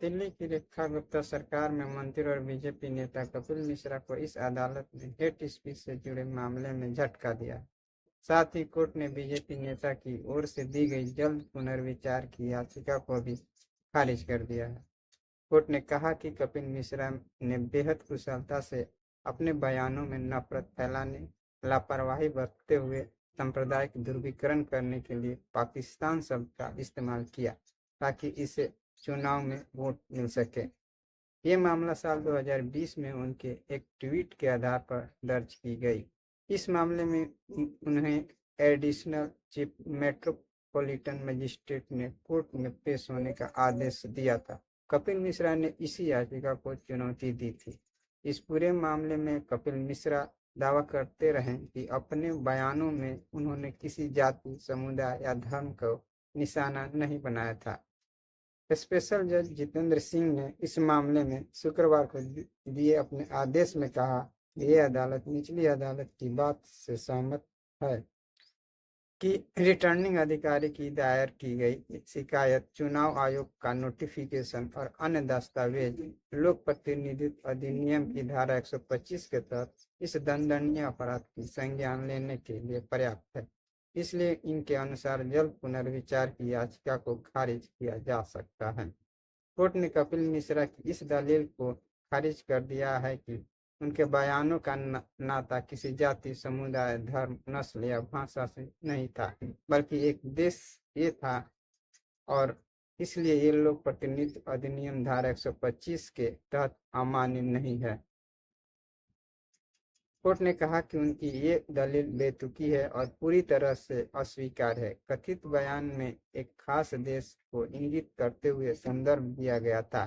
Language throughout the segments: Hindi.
दिल्ली की रेखा गुप्ता सरकार में मंत्री और बीजेपी नेता कपिल मिश्रा को इस अदालत ने हेट स्पीच से जुड़े मामले में झटका दिया। साथ ही कोर्ट ने बीजेपी नेता की ओर से दी गई जल्द पुनर्विचार की याचिका को भी खारिज कर दिया है। कोर्ट ने कहा कि कपिल मिश्रा ने बेहद कुशलता से अपने बयानों में नफरत फैलाने, लापरवाही बरतते हुए सांप्रदायिक ध्रुवीकरण करने के लिए पाकिस्तान शब्द का इस्तेमाल किया ताकि इसे चुनाव में वोट मिल सके। ये मामला साल 2020 में उनके एक ट्वीट के आधार पर दर्ज की गई। इस मामले में उन्हें एडिशनल चीफ मेट्रोपॉलिटन मजिस्ट्रेट ने कोर्ट में पेश होने का आदेश दिया था। कपिल मिश्रा ने इसी याचिका को चुनौती दी थी। इस पूरे मामले में कपिल मिश्रा दावा करते रहे कि अपने बयानों में उन्होंने किसी जाति, समुदाय या धर्म को निशाना नहीं बनाया था। स्पेशल जज जितेंद्र सिंह ने इस मामले में शुक्रवार को दिए अपने आदेश में कहा कि यह अदालत निचली अदालत की बात से सहमत है कि रिटर्निंग अधिकारी की दायर की गई शिकायत, चुनाव आयोग का नोटिफिकेशन और अन्य दस्तावेज लोक प्रतिनिधित्व अधिनियम की धारा 125 के तहत इस दंडनीय अपराध की संज्ञान लेने के लिए पर्याप्त है। इसलिए इनके अनुसार जल्द पुनर्विचार की याचिका को खारिज किया जा सकता है। कोर्ट ने कपिल मिश्रा की इस दलील को खारिज कर दिया है कि उनके बयानों का नाता किसी जाति, समुदाय, धर्म, नस्ल या भाषा से नहीं था, बल्कि एक देश ये था और इसलिए ये लोक प्रतिनिधित्व अधिनियम धारा 125 के तहत अमान्य नहीं है। कोर्ट ने कहा कि उनकी ये दलील बेतुकी है और पूरी तरह से अस्वीकार्य है। कथित बयान में एक खास देश को इंगित करते हुए संदर्भ दिया गया था।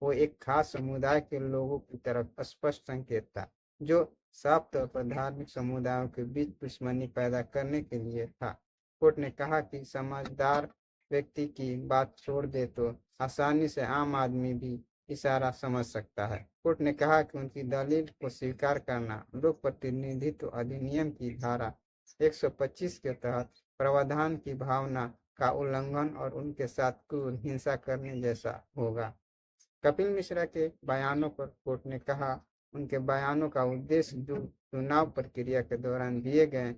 वो एक खास समुदाय के लोगों की तरफ स्पष्ट संकेत था, जो साफ तौर पर धार्मिक समुदायों के बीच दुश्मनी पैदा करने के लिए था। कोर्ट ने कहा कि समझदार व्यक्ति की बात छोड़ दे तो आसानी से आम आदमी भी इशारा समझ सकता है। कोर्ट ने कहा कि उनकी दलील को स्वीकार करना लोक प्रतिनिधित्व अधिनियम की धारा 125 के तहत प्रावधान की भावना का उल्लंघन और उनके साथ क्रूर हिंसा करने जैसा होगा। कपिल मिश्रा के बयानों पर कोर्ट ने कहा, उनके बयानों का उद्देश्य जो चुनाव प्रक्रिया के दौरान दिए गए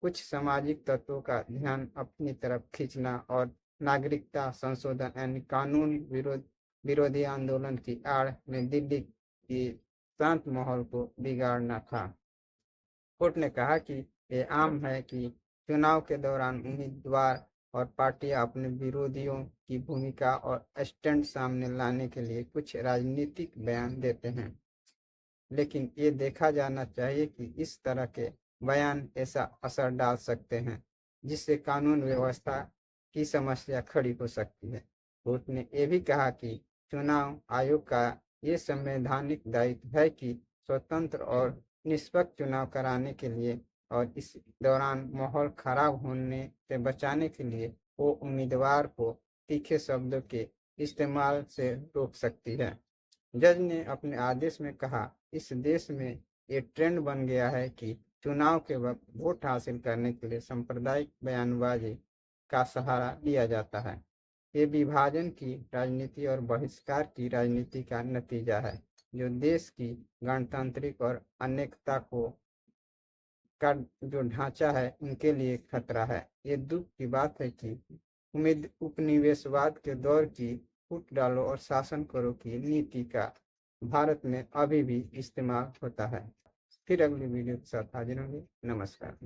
कुछ सामाजिक तत्वों का ध्यान अपनी तरफ खींचना और नागरिकता संशोधन यानी कानून विरोधी आंदोलन की आड़ में दिल्ली की शांत माहौल को बिगाड़ना था। कोर्ट ने कहा कि यह आम है कि चुनाव के दौरान उम्मीदवार और पार्टियां अपने विरोधियों की भूमिका और स्टैंड सामने लाने के लिए कुछ राजनीतिक बयान देते हैं, लेकिन ये देखा जाना चाहिए कि इस तरह के बयान ऐसा असर डाल सकते हैं जिससे कानून व्यवस्था की समस्या खड़ी हो सकती है। कोर्ट ने यह भी कहा कि चुनाव आयोग का ये संवैधानिक दायित्व है कि स्वतंत्र और निष्पक्ष चुनाव कराने के लिए और इस दौरान माहौल खराब होने से बचाने के लिए वो उम्मीदवार को तीखे शब्दों के इस्तेमाल से रोक सकती है। जज ने अपने आदेश में कहा, इस देश में ये ट्रेंड बन गया है कि चुनाव के वक्त वोट हासिल करने के लिए सांप्रदायिक बयानबाजी का सहारा लिया जाता है। ये विभाजन की राजनीति और बहिष्कार की राजनीति का नतीजा है, जो देश की गणतांत्रिक और अनेकता को का जो ढांचा है उनके लिए खतरा है। ये दुख की बात है कि उपनिवेशवाद के दौर की फूट डालो और शासन करो की नीति का भारत में अभी भी इस्तेमाल होता है। फिर अगली वीडियो के साथ हाजिर होंगे। नमस्कार।